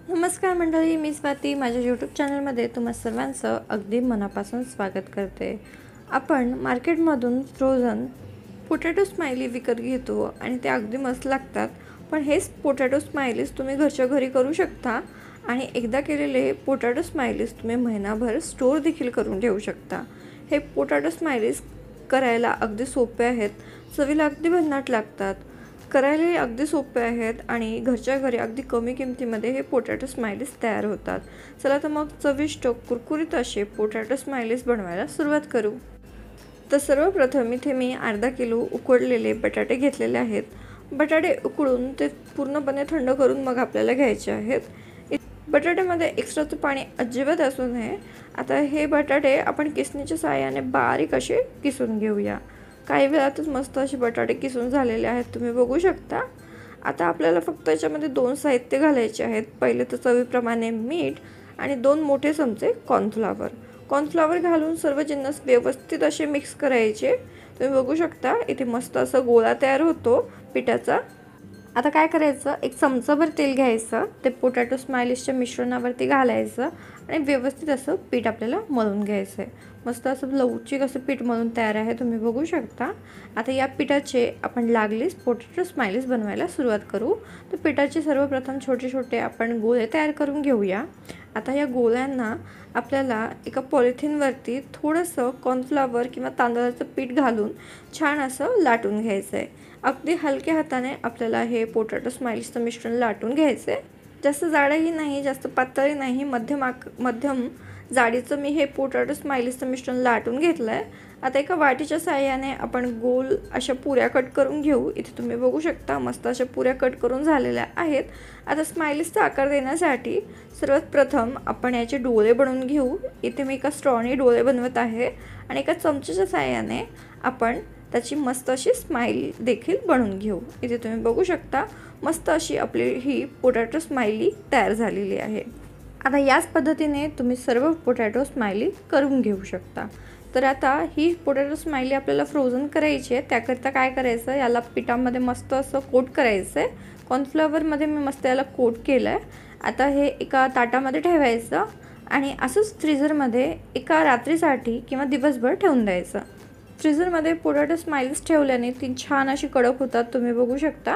नमस्कार मंडळी, मी स्वाती माझ्या यूट्यूब चॅनलमध्ये तुम्हा सर्वांचं अगदी मनापासून स्वागत करते। आपण मार्केटमधून फ्रोझन पोटॅटो स्माइली विकत घेतो आणि ते अगदी मस्त लागतात। पण हेच पोटॅटो स्माइलीज तुम्ही घरच्या घरी करू शकता आणि एकदा केलेले पोटॅटो स्माइलीज तुम्ही महिनाभर स्टोर देखील करून ठेवू शकता। हे पोटॅटो स्माइलीज करायला अगदी सोपे आहेत, चवीला अगदी भन्नाट लागतात, करायला अगदी सोपे आहेत आणि घरच्या घरी अगदी कमी किमतीमध्ये हे पोटॅटो स्माइलीज तयार होतात। चला तर मग चविष्ट कुरकुरीत असे पोटॅटो स्माइलीज बनवायला सुरुवात करू। तर सर्वप्रथम इथे मी अर्धा किलो उकडलेले बटाटे घेतलेले आहेत। बटाटे उकडून ते पूर्णपणे थंड करून मग आपल्याला घ्यायचे आहेत। बटाट्यामध्ये एक्स्ट्राचं पाणी अजिबात असू नये। आता हे बटाटे आपण किसणीच्या साहाय्याने बारीक असे किसून घेऊया। काही वेळातच मस्त असे बटाटे किसून झालेले आहेत, तुम्ही बघू शकता। आता आपल्याला फक्त याच्यामध्ये दोन साहित्य घालायचे आहेत। पहिले तर चवीप्रमाणे मीठ आणि 2 मोठे चमचे कॉर्नफ्लॉवर घालून सर्व जिन्नस व्यवस्थित असे मिक्स करायचे। तुम्ही बघू शकता इथे मस्त असा गोळा तयार होतो पिठाचा। आता काय करायचं, एक चमचाभर तेल घ्यायचं, ते पोटॅटो स्माइलीजच्या मिश्रणावरती घालायचं आणि व्यवस्थित असं पीठ आपल्याला मळून घ्यायचं आहे। मस्त असं लवचिक असं पीठ मळून तयार आहे, तुम्ही बघू शकता। आता या पिठाचे आपण लागलीच पोटॅटो स्माइलीज बनवायला सुरुवात करू। तर पिठाचे सर्वप्रथम छोटे छोटे आपण गोळे तयार करून घेऊया। आता या गोळ्यांना आपल्याला एका पॉलिथिनवरती थोडंसं कॉर्नफ्लॉवर किंवा तांदळाचं पीठ घालून छान असं लाटून घ्यायचं आहे। अगदी हलक्या हाताने आपल्याला हे पोटॅटो स्माइलीजचं मिश्रण लाटून घ्यायचं आहे। जास्त जाडही नाही, जास्त पातळही नाही, मध्यम जाडीचं मी हे पोटॅटो स्माइलीजचं मिश्रण लाटून घेतलं आहे। आता एका वाटीच्या साहाय्याने आपण गोल अशा पुऱ्या कट करून घेऊ। इथे तुम्ही बघू शकता मस्त अशा पुऱ्या कट करून झालेल्या आहेत। आता स्माइलीजचा आकार देण्यासाठी सर्वात प्रथम आपण याचे डोळे बनवून घेऊ। इथे मी एका स्ट्रॉने डोळे बनवत आहे आणि एका चमच्याच्या साहाय्याने आपण त्याची मस्त अशी स्माइली देखील बनवून घेऊ। इथे तुम्ही बघू शकता मस्त अशी आपली ही पोटॅटो स्माइली तयार झालेली आहे। आता याच पद्धतीने तुम्ही सर्व पोटॅटो स्माइली करून घेऊ शकता। तर आता ही पोटॅटो स्माइली आपल्याला फ्रोझन करायची आहे। त्याकरता काय करायचं, याला पिठामध्ये मस्त असं कोट करायचं आहे। कॉर्नफ्लॉवरमध्ये मी मस्त याला कोट केलं आहे। आता हे एका ताटामध्ये ठेवायचं आणि असंच फ्रीझरमध्ये एका रात्रीसाठी किंवा दिवसभर ठेवून द्यायचं। फ्रीझरमध्ये पोटॅटो स्माइलीज ठेवल्याने ती छान अशी कडक होतात, तुम्ही बघू शकता।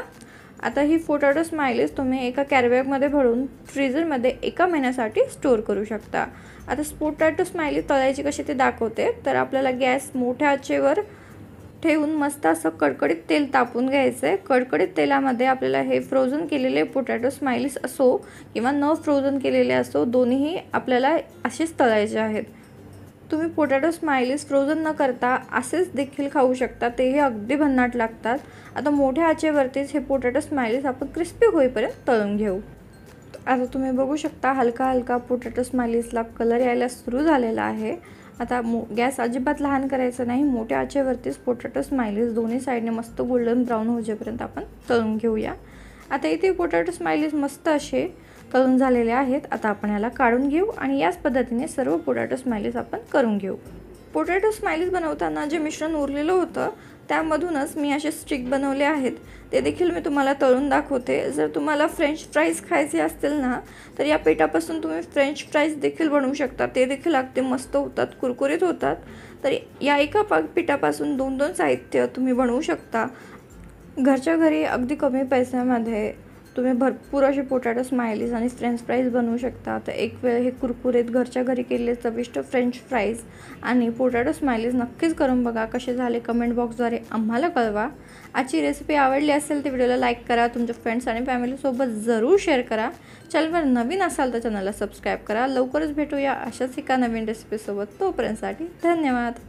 आता ही पोटॅटो स्माइलीज तुम्ही एका कॅरीबॅगमध्ये भरून फ्रीझरमध्ये 1 महिन्यासाठी स्टोर करू शकता। आता पोटॅटो स्माइली तळायची कशी ते दाखवते। तर आपल्याला गॅस मोठ्या आचेवर ठेवून मस्त असं कडकडीत तेल तापून घ्यायचं आहे। कडकडीत तेलामध्ये आपल्याला हे फ्रोझन केलेले पोटॅटो स्माइलीज असो किंवा न फ्रोझन केलेले असो, दोन्हीही आपल्याला असेच तळायचे आहेत। तुम्ही पोटॅटो स्माइलीज फ्रोझन न करता असेच देखील खाऊ शकता, तेही अगदी भन्नाट लागतात। आता मोठ्या आचेवरतीच हे पोटॅटो स्माइलीज आपण क्रिस्पी होईपर्यंत तळून घेऊ। आता तुम्ही बघू शकता हलका हलका पोटॅटो स्माइलीजला कलर यायला सुरू झालेला आहे। आता गॅस अजिबात लहान करायचा नाही, मोठ्या आचेवरतीच पोटॅटो स्माइलीज दोन्ही साईडने मस्त गोल्डन ब्राऊन होईपर्यंत आपण तळून घेऊया। आता इथे पोटॅटो स्माइलीज मस्त असे तळून झालेले आहेत। आता आपण याला काढून घेऊ आणि याच पद्धतीने सर्व पोटॅटो स्माइलीज आपण करून घेऊ। पोटॅटो स्माइलीज बनवताना जे मिश्रण उरलेलं होतं त्यामधूनच मी असे स्टिक बनवले आहेत, ते देखील मी तुम्हाला तळून दाखवते। जर तुम्हाला फ्रेंच फ्राईज खायचे असतील ना, तर या पिठापासून तुम्ही फ्रेंच फ्राईज देखील बनवू शकता, ते देखील अगदी मस्त होतात, कुरकुरीत होतात। तर या एका पिठापासून 2-2 साहित्य तुम्ही बनवू शकता। घरच्या घरी अगदी कमी पैशामध्ये तुम्ही भरपूर असे पोटॅटो स्माइलीज आणि फ्रेंच फ्राईज बनवू शकता। तर एक वेळ हे कुरकुरीत घरच्या घरी केलेले चविष्ट फ्रेंच फ्राईज आणि पोटॅटो स्माइलीज नक्कीच करून बघा। कसे झाले कमेंट बॉक्सद्वारे आम्हाला कळवा। आजची रेसिपी आवडली असेल तर व्हिडिओला लाईक करा, तुमच्या फ्रेंड्स आणि फॅमिलीसोबत जरूर शेअर करा। चॅनलवर नवीन असाल तर चॅनलला सबस्क्राईब करा। लवकरच भेटूया अशाच एका नवीन रेसिपीसोबत। तोपर्यंतसाठी धन्यवाद।